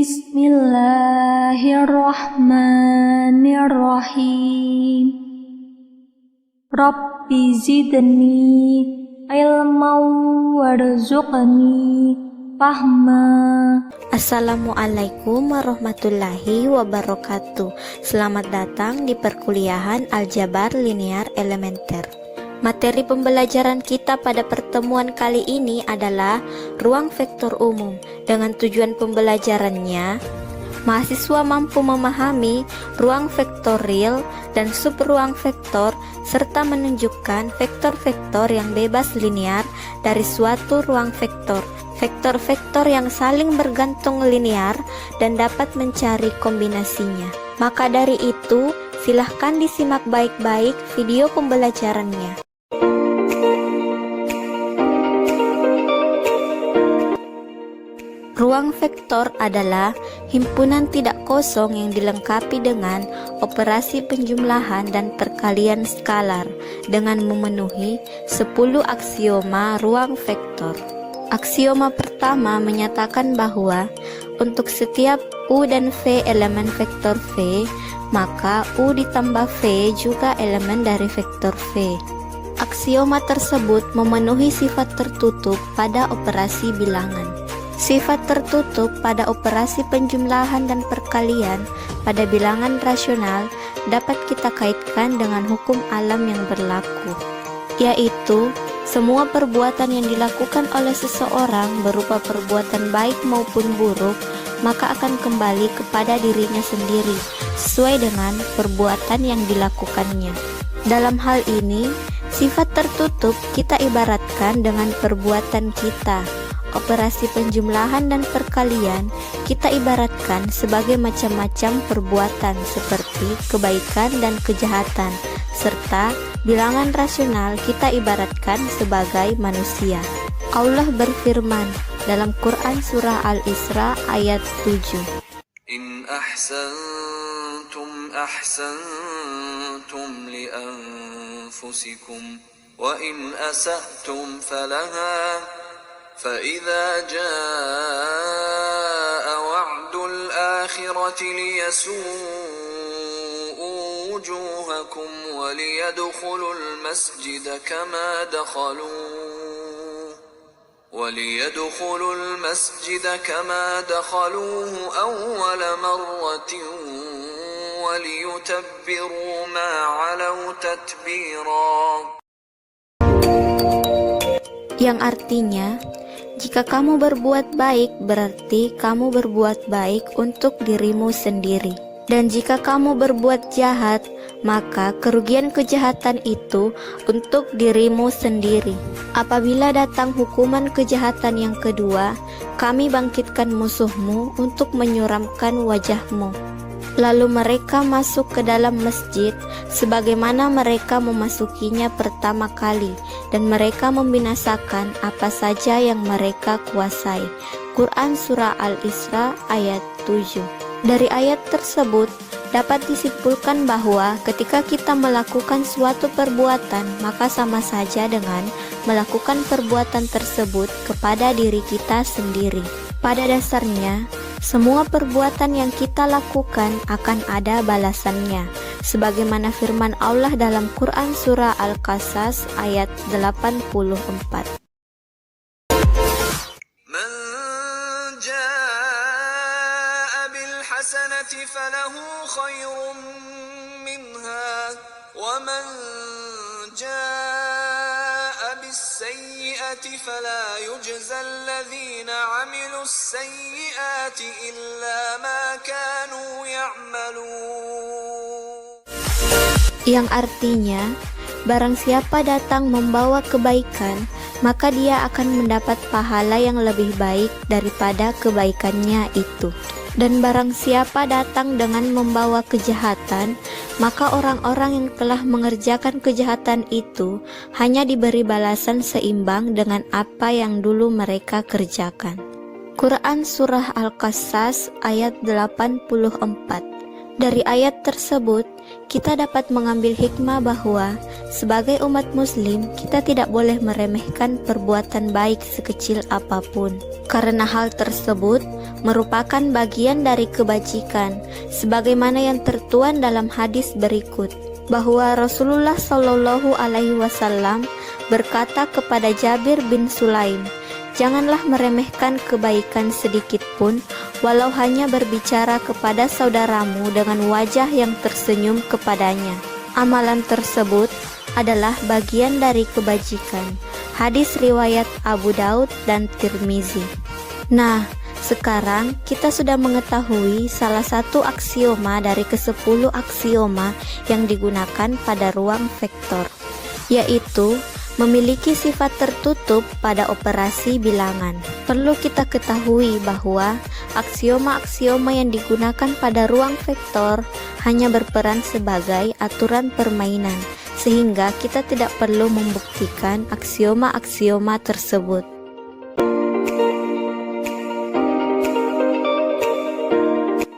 Bismillahirrahmanirrahim. Rabbi zidni ilman warzuqni fahma. Assalamualaikum warahmatullahi wabarakatuh. Selamat datang di perkuliahan Aljabar Linear Elementer. Materi pembelajaran kita pada pertemuan kali ini adalah ruang vektor umum. Dengan tujuan pembelajarannya, mahasiswa mampu memahami ruang vektor real dan subruang vektor serta menunjukkan vektor-vektor yang bebas linear dari suatu ruang vektor. Vektor-vektor yang saling bergantung linear dan dapat mencari kombinasinya. Maka dari itu, silahkan disimak baik-baik video pembelajarannya. Ruang vektor adalah himpunan tidak kosong yang dilengkapi dengan operasi penjumlahan dan perkalian skalar dengan memenuhi 10 aksioma ruang vektor. Aksioma pertama menyatakan bahwa untuk setiap U dan V elemen vektor V, maka U ditambah V juga elemen dari vektor V. Aksioma tersebut memenuhi sifat tertutup pada operasi bilangan. Sifat tertutup pada operasi penjumlahan dan perkalian pada bilangan rasional dapat kita kaitkan dengan hukum alam yang berlaku, yaitu semua perbuatan yang dilakukan oleh seseorang berupa perbuatan baik maupun buruk, maka akan kembali kepada dirinya sendiri sesuai dengan perbuatan yang dilakukannya. Dalam hal ini, sifat tertutup kita ibaratkan dengan perbuatan kita. Operasi penjumlahan dan perkalian kita ibaratkan sebagai macam-macam perbuatan seperti kebaikan dan kejahatan, serta bilangan rasional kita ibaratkan sebagai manusia. Allah berfirman dalam Quran surah Al-Isra ayat 7. In ahsantum ahsantum li anfusikum wa in asa'tum falaha فإذا جاء وعد الآخرة ليسوءوا وجوهكم وليدخلوا المسجد كما دخلوه أول مرة وليتبروا ما علوا تتبيرا. Yang artinya, jika kamu berbuat baik, berarti kamu berbuat baik untuk dirimu sendiri. Dan jika kamu berbuat jahat, maka kerugian kejahatan itu untuk dirimu sendiri. Apabila datang hukuman kejahatan yang kedua, kami bangkitkan musuhmu untuk menyuramkan wajahmu. Lalu mereka masuk ke dalam masjid sebagaimana mereka memasukinya pertama kali, dan mereka membinasakan apa saja yang mereka kuasai. Quran Surah Al-Isra ayat 7. Dari ayat tersebut dapat disimpulkan bahwa ketika kita melakukan suatu perbuatan, maka sama saja dengan melakukan perbuatan tersebut kepada diri kita sendiri. Pada dasarnya, semua perbuatan yang kita lakukan akan ada balasannya, sebagaimana firman Allah dalam Quran Surah Al-Qasas ayat 84. Man jaa'a bil hasanati falahu khairun minha wa man jaa'a bis sayyi'ati fala yujza alladhina 'amilus sayyi'ati illa ma kanu ya'malun. Yang artinya, barang siapa datang membawa kebaikan, maka dia akan mendapat pahala yang lebih baik daripada kebaikannya itu. Dan barang siapa datang dengan membawa kejahatan, maka orang-orang yang telah mengerjakan kejahatan itu hanya diberi balasan seimbang dengan apa yang dulu mereka kerjakan. Quran Surah Al-Qasas ayat 84. Dari ayat tersebut, kita dapat mengambil hikmah bahwa sebagai umat muslim, kita tidak boleh meremehkan perbuatan baik sekecil apapun, karena hal tersebut merupakan bagian dari kebajikan, sebagaimana yang tertuang dalam hadis berikut, bahwa Rasulullah Shallallahu Alaihi Wasallam berkata kepada Jabir bin Sulaim, "Janganlah meremehkan kebaikan sedikit pun, walau hanya berbicara kepada saudaramu dengan wajah yang tersenyum kepadanya. Amalan tersebut adalah bagian dari kebajikan." Hadis riwayat Abu Daud dan Tirmizi. Nah, sekarang kita sudah mengetahui salah satu aksioma dari ke-10 aksioma yang digunakan pada ruang vektor, yaitu memiliki sifat tertutup pada operasi bilangan. Perlu kita ketahui bahwa aksioma-aksioma yang digunakan pada ruang vektor hanya berperan sebagai aturan permainan, sehingga kita tidak perlu membuktikan aksioma-aksioma tersebut.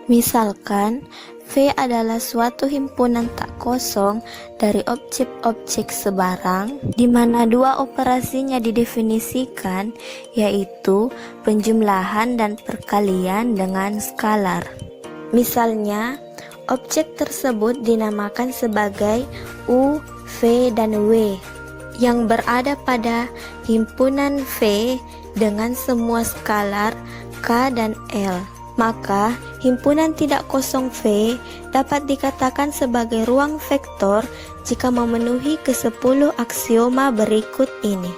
Misalkan, V adalah suatu himpunan tak kosong dari objek-objek sebarang, di mana dua operasinya didefinisikan, yaitu penjumlahan dan perkalian dengan skalar. Misalnya, objek tersebut dinamakan sebagai U, V, dan W, yang berada pada himpunan V dengan semua skalar K dan L. Maka, himpunan tidak kosong V dapat dikatakan sebagai ruang vektor jika memenuhi ke-10 aksioma berikut ini.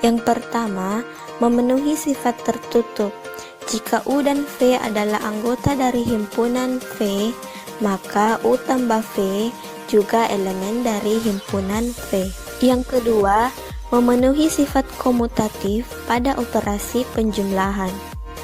Yang pertama, memenuhi sifat tertutup. Jika U dan V adalah anggota dari himpunan V, maka U tambah V juga elemen dari himpunan V. Yang kedua, memenuhi sifat komutatif pada operasi penjumlahan.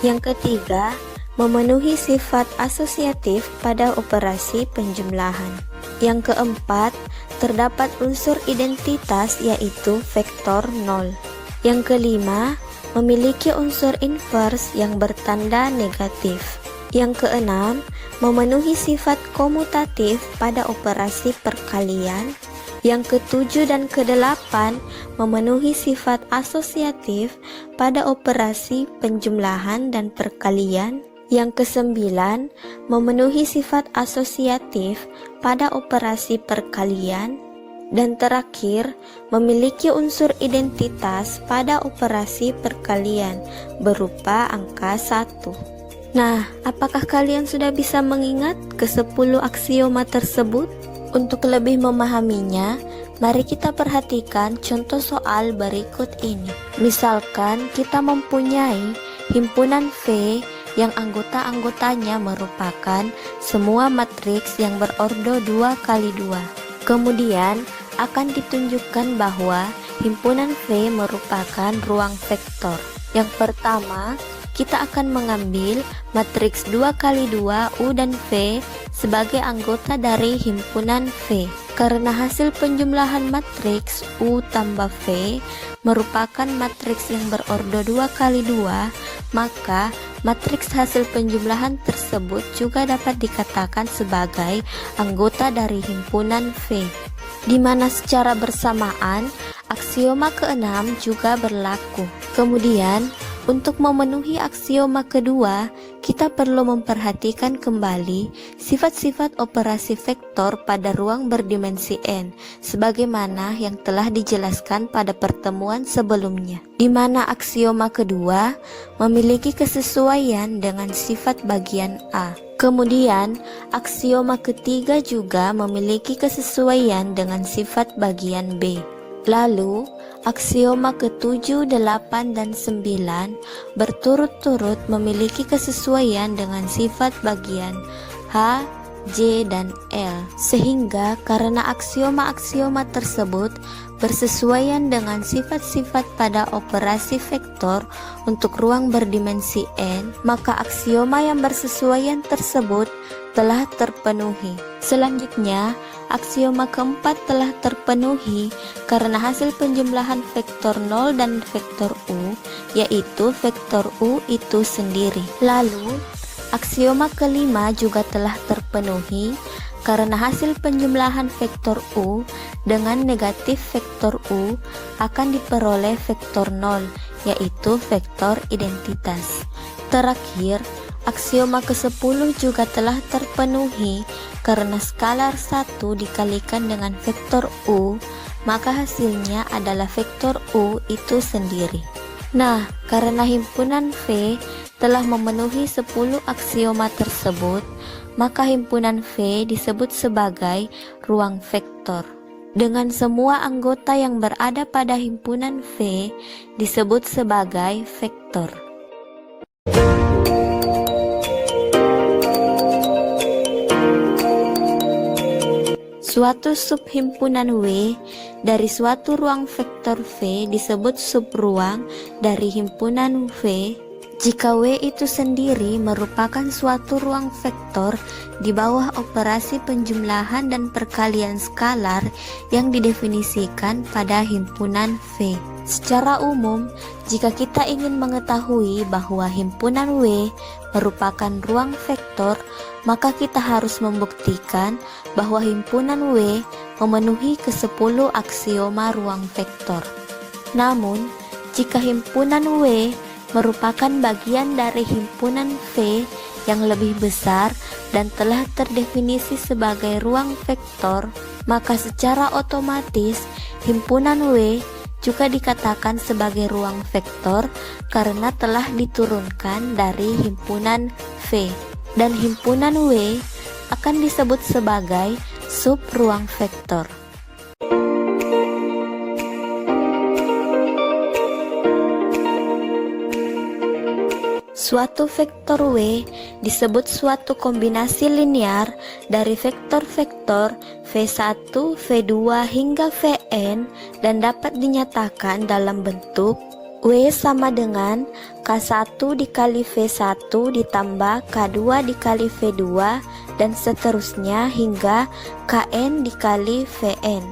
Yang ketiga, memenuhi sifat asosiatif pada operasi penjumlahan. Yang keempat, terdapat unsur identitas yaitu vektor 0. Yang kelima, memiliki unsur inverse yang bertanda negatif. Yang keenam, memenuhi sifat komutatif pada operasi perkalian. Yang ketujuh dan kedelapan, memenuhi sifat asosiatif pada operasi penjumlahan dan perkalian. Yang kesembilan, memenuhi sifat asosiatif pada operasi perkalian. Dan terakhir, memiliki unsur identitas pada operasi perkalian berupa angka 1. Nah, apakah kalian sudah bisa mengingat ke-10 aksioma tersebut? Untuk lebih memahaminya, mari kita perhatikan contoh soal berikut ini. Misalkan kita mempunyai himpunan V yang anggota-anggotanya merupakan semua matriks yang berordo 2x2. Kemudian akan ditunjukkan bahwa himpunan V merupakan ruang vektor. Yang pertama, kita akan mengambil matriks 2x2 U dan V sebagai anggota dari himpunan V. Karena hasil penjumlahan matriks U tambah V merupakan matriks yang berordo 2x2, maka matriks hasil penjumlahan tersebut juga dapat dikatakan sebagai anggota dari himpunan V, di mana secara bersamaan aksioma ke-6 juga berlaku. Kemudian, untuk memenuhi aksioma kedua, kita perlu memperhatikan kembali sifat-sifat operasi vektor pada ruang berdimensi n, sebagaimana yang telah dijelaskan pada pertemuan sebelumnya, di mana aksioma kedua memiliki kesesuaian dengan sifat bagian A. Kemudian, aksioma ketiga juga memiliki kesesuaian dengan sifat bagian B. Lalu, aksioma ke-7, 8, dan 9 berturut-turut memiliki kesesuaian dengan sifat bagian H, J, dan L. Sehingga karena aksioma-aksioma tersebut bersesuaian dengan sifat-sifat pada operasi vektor untuk ruang berdimensi n, maka aksioma yang bersesuaian tersebut telah terpenuhi. Selanjutnya, aksioma keempat telah terpenuhi karena hasil penjumlahan vektor 0 dan vektor U, yaitu vektor U itu sendiri. Lalu, aksioma kelima juga telah terpenuhi karena hasil penjumlahan vektor U dengan negatif vektor U akan diperoleh vektor 0, yaitu vektor identitas. Terakhir, aksioma ke-10 juga telah terpenuhi karena skalar 1 dikalikan dengan vektor U, maka hasilnya adalah vektor U itu sendiri. Nah, karena himpunan V telah memenuhi 10 aksioma tersebut, maka himpunan V disebut sebagai ruang vektor. Dengan semua anggota yang berada pada himpunan V disebut sebagai vektor. Suatu subhimpunan W dari suatu ruang vektor V disebut subruang dari himpunan V jika W itu sendiri merupakan suatu ruang vektor di bawah operasi penjumlahan dan perkalian skalar yang didefinisikan pada himpunan V. Secara umum, jika kita ingin mengetahui bahwa himpunan W merupakan ruang vektor, maka kita harus membuktikan bahwa himpunan W memenuhi ke-10 aksioma ruang vektor. Namun, jika himpunan W merupakan bagian dari himpunan V yang lebih besar dan telah terdefinisi sebagai ruang vektor, maka secara otomatis himpunan W juga dikatakan sebagai ruang vektor karena telah diturunkan dari himpunan V, dan himpunan W akan disebut sebagai subruang vektor. Suatu vektor W disebut suatu kombinasi linear dari vektor-vektor V1, V2 hingga Vn dan dapat dinyatakan dalam bentuk W sama dengan K1 dikali V1 ditambah K2 dikali V2 dan seterusnya hingga Kn dikali Vn,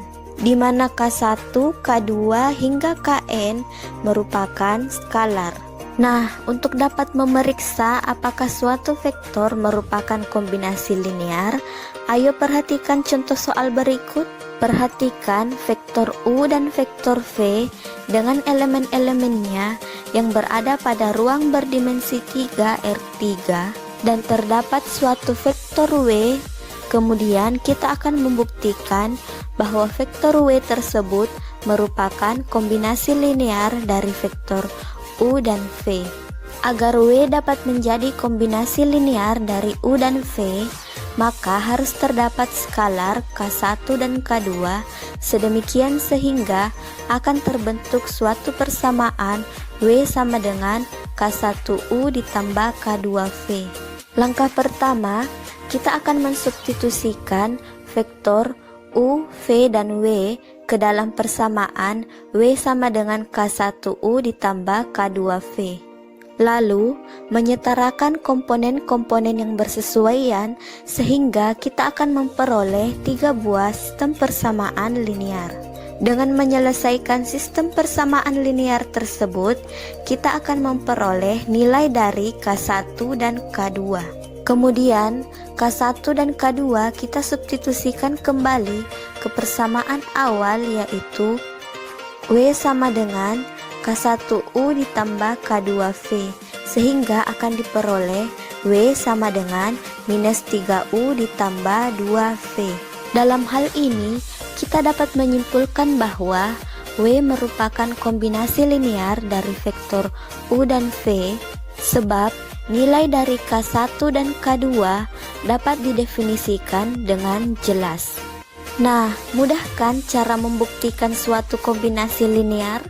di mana K1, K2 hingga Kn merupakan skalar. Nah, untuk dapat memeriksa apakah suatu vektor merupakan kombinasi linear, ayo perhatikan contoh soal berikut. Perhatikan vektor U dan vektor V dengan elemen-elemennya yang berada pada ruang berdimensi 3 R3 dan terdapat suatu vektor W. Kemudian kita akan membuktikan bahwa vektor W tersebut merupakan kombinasi linear dari vektor U dan V. Agar W dapat menjadi kombinasi linear dari U dan V, maka harus terdapat skalar K1 dan K2 sedemikian sehingga akan terbentuk suatu persamaan W sama dengan K1U ditambah K2V. Langkah pertama, kita akan mensubstitusikan vektor U, V, dan W ke dalam persamaan W sama dengan K1U ditambah K2V. Lalu, menyetarakan komponen-komponen yang bersesuaian sehingga kita akan memperoleh 3 buah sistem persamaan linear. Dengan menyelesaikan sistem persamaan linear tersebut, kita akan memperoleh nilai dari K1 dan K2. Kemudian, K1 dan K2 kita substitusikan kembali ke persamaan awal, yaitu W sama dengan K1U ditambah K2V, sehingga akan diperoleh W sama dengan minus 3U ditambah 2V. Dalam hal ini, kita dapat menyimpulkan bahwa W merupakan kombinasi linear dari vektor U dan V, sebab nilai dari K1 dan K2 dapat didefinisikan dengan jelas. Nah, mudah kan cara membuktikan suatu kombinasi linear?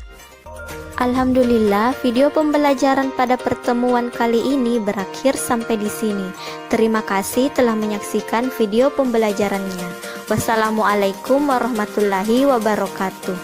Alhamdulillah, video pembelajaran pada pertemuan kali ini berakhir sampai di sini. Terima kasih telah menyaksikan video pembelajarannya. Wassalamualaikum warahmatullahi wabarakatuh.